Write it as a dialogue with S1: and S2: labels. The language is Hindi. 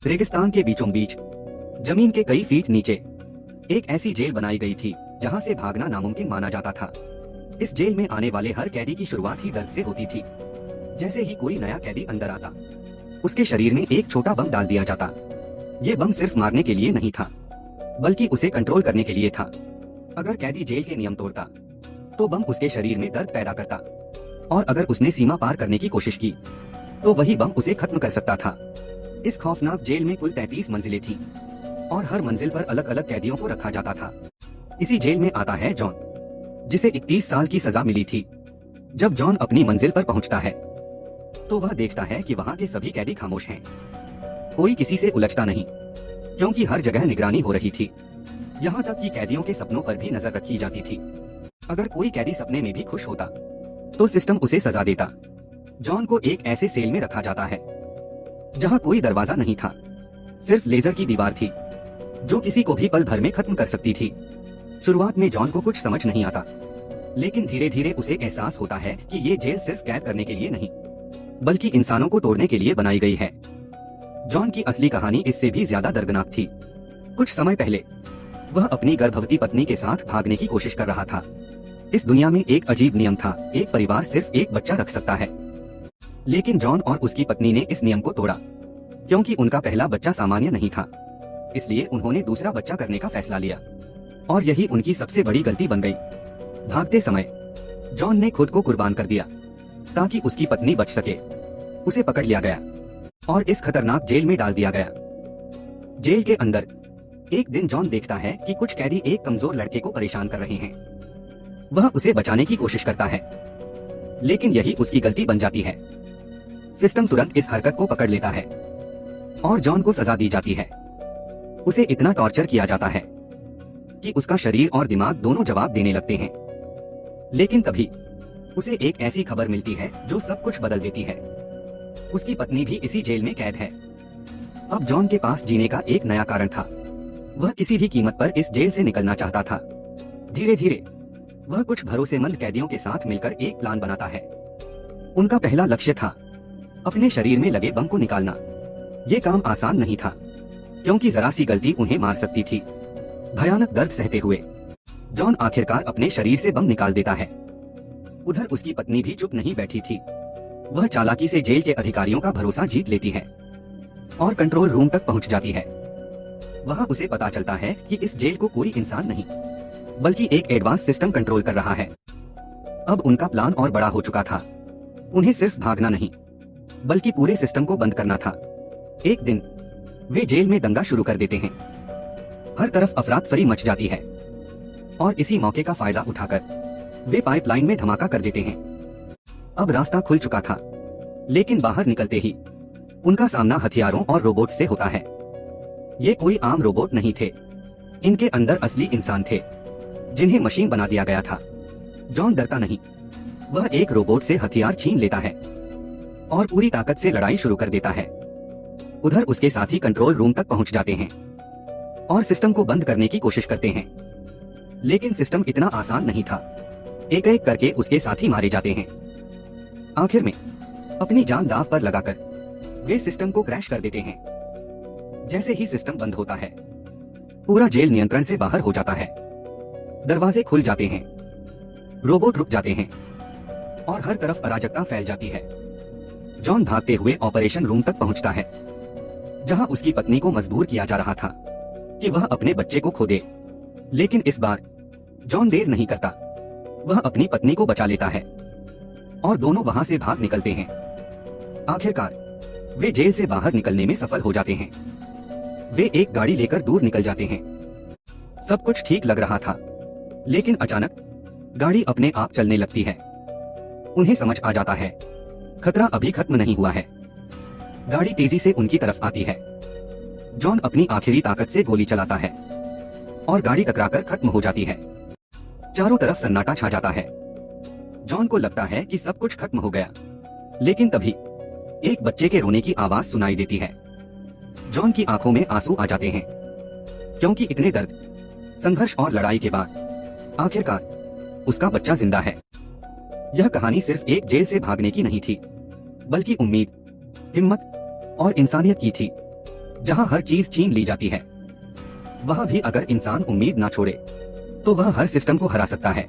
S1: रेगिस्तान के बीचों बीच जमीन के कई फीट नीचे एक ऐसी जेल बनाई गई थी जहां से भागना नामुमकिन माना जाता था। इस जेल में आने वाले हर कैदी की शुरुआत ही दर्द से होती थी। जैसे ही कोई नया कैदी अंदर आता, उसके शरीर में एक छोटा बम डाल दिया जाता। ये बम सिर्फ मारने के लिए नहीं था, बल्कि उसे कंट्रोल करने के लिए था। अगर कैदी जेल के नियम तोड़ता, तो बम उसके शरीर में दर्द पैदा करता, और अगर उसने सीमा पार करने की कोशिश की, तो वही बम उसे खत्म कर सकता था। इस खौफनाक जेल में कुल 33 मंजिलें थीं, और हर मंजिल पर अलग अलग कैदियों को रखा जाता था। इसी जेल में आता है जॉन, जिसे 31 साल की सजा मिली थी। जब जॉन अपनी मंजिल पर पहुंचता है, तो वह देखता है कि वहां के सभी कैदी खामोश हैं। कोई किसी से उलझता नहीं, क्योंकि हर जगह निगरानी हो रही थी। यहाँ तक कि कैदियों के सपनों पर भी नजर रखी जाती थी। अगर कोई कैदी सपने में भी खुश होता, तो सिस्टम उसे सजा देता। जॉन को एक ऐसे सेल में रखा जाता है जहाँ कोई दरवाजा नहीं था, सिर्फ लेजर की दीवार थी, जो किसी को भी पल भर में खत्म कर सकती थी। शुरुआत में जॉन को कुछ समझ नहीं आता, लेकिन धीरे धीरे उसे एहसास होता है कि ये जेल सिर्फ कैद करने के लिए नहीं, बल्कि इंसानों को तोड़ने के लिए बनाई गई है। जॉन की असली कहानी इससे भी ज्यादा दर्दनाक थी। कुछ समय पहले वह अपनी गर्भवती पत्नी के साथ भागने की कोशिश कर रहा था। इस दुनिया में एक अजीब नियम था, एक परिवार सिर्फ एक बच्चा रख सकता है। लेकिन जॉन और उसकी पत्नी ने इस नियम को तोड़ा, क्योंकि उनका पहला बच्चा सामान्य नहीं था। इसलिए उन्होंने दूसरा बच्चा करने का फैसला लिया, और यही उनकी सबसे बड़ी गलती बन गई। भागते समय जॉन ने खुद को कुर्बान कर दिया ताकि उसकी पत्नी बच सके। उसे पकड़ लिया गया और इस खतरनाक जेल में डाल दिया गया। जेल के अंदर एक दिन जॉन देखता है कि कुछ कैदी एक कमजोर लड़के को परेशान कर रहे हैं। वह उसे बचाने की कोशिश करता है, लेकिन यही उसकी गलती बन जाती है। सिस्टम तुरंत इस हरकत को पकड़ लेता है और जॉन को सजा दी जाती है। उसे इतना टॉर्चर किया जाता है कि उसका शरीर और दिमाग दोनों जवाब देने लगते हैं। लेकिन तभी उसे एक ऐसी खबर मिलती है जो सब कुछ बदल देती है। उसकी पत्नी भी इसी जेल में कैद है। अब जॉन के पास जीने का एक नया कारण था। वह किसी भी कीमत पर इस जेल से निकलना चाहता था। धीरे धीरे वह कुछ भरोसेमंद कैदियों के साथ मिलकर एक प्लान बनाता है। उनका पहला लक्ष्य था अपने शरीर में लगे बम को निकालना। ये काम आसान नहीं था, क्योंकि जरा सी गलती उन्हें मार सकती थी। भयानक दर्द सहते हुए जॉन आखिरकार अपने शरीर से बम निकाल देता है। उधर उसकी पत्नी भी चुप नहीं बैठी थी। वह चालाकी से जेल के अधिकारियों का भरोसा जीत लेती है और कंट्रोल रूम तक पहुंच जाती है। वहां उसे पता चलता है कि इस जेल को कोई इंसान नहीं, बल्कि एक एडवांस सिस्टम कंट्रोल कर रहा है। अब उनका प्लान और बड़ा हो चुका था। उन्हें सिर्फ भागना नहीं, बल्कि पूरे सिस्टम को बंद करना था। एक दिन वे जेल में दंगा शुरू कर देते हैं। हर तरफ अफरातफरी मच जाती है, और इसी मौके का फायदा उठाकर वे पाइपलाइन में धमाका कर देते हैं। अब रास्ता खुल चुका था, लेकिन बाहर निकलते ही उनका सामना हथियारों और रोबोट से होता है। ये कोई आम रोबोट नहीं थे, इनके अंदर असली इंसान थे, जिन्हें मशीन बना दिया गया था। जॉन डरता नहीं, वह एक रोबोट से हथियार छीन लेता है और पूरी ताकत से लड़ाई शुरू कर देता है। उधर उसके साथी कंट्रोल रूम तक पहुंच जाते हैं और सिस्टम को बंद करने की कोशिश करते हैं, लेकिन सिस्टम इतना आसान नहीं था। एक एक करके उसके साथी मारे जाते हैं। आखिर में अपनी जान दांव पर लगाकर वे सिस्टम को क्रैश कर देते हैं। जैसे ही सिस्टम बंद होता है, पूरा जेल नियंत्रण से बाहर हो जाता है। दरवाजे खुल जाते हैं, रोबोट रुक जाते हैं, और हर तरफ अराजकता फैल जाती है। जॉन भागते हुए ऑपरेशन रूम तक पहुंचता है, जहां उसकी पत्नी को मजबूर किया जा रहा था कि वह अपने बच्चे को खो दे। लेकिन इस बार जॉन देर नहीं करता। वह अपनी पत्नी को बचा लेता है और दोनों वहां से भाग निकलते हैं। आखिरकार वे जेल से बाहर निकलने में सफल हो जाते हैं। वे एक गाड़ी लेकर दूर निकल जाते हैं। सब कुछ ठीक लग रहा था, लेकिन अचानक गाड़ी अपने आप चलने लगती है। उन्हें समझ आ जाता है खतरा अभी खत्म नहीं हुआ है। गाड़ी तेजी से उनकी तरफ आती है। जॉन अपनी आखिरी ताकत से गोली चलाता है और गाड़ी टकराकर खत्म हो जाती है। चारों तरफ सन्नाटा छा जाता है। जॉन को लगता है कि सब कुछ खत्म हो गया, लेकिन तभी एक बच्चे के रोने की आवाज सुनाई देती है। जॉन की आंखों में आंसू आ जाते हैं, क्योंकि इतने दर्द, संघर्ष और लड़ाई के बाद आखिरकार उसका बच्चा जिंदा है। यह कहानी सिर्फ एक जेल से भागने की नहीं थी, बल्कि उम्मीद, हिम्मत और इंसानियत की थी। जहां हर चीज छीन ली जाती है। वहां भी अगर इंसान उम्मीद ना छोड़े तो वह हर सिस्टम को हरा सकता है।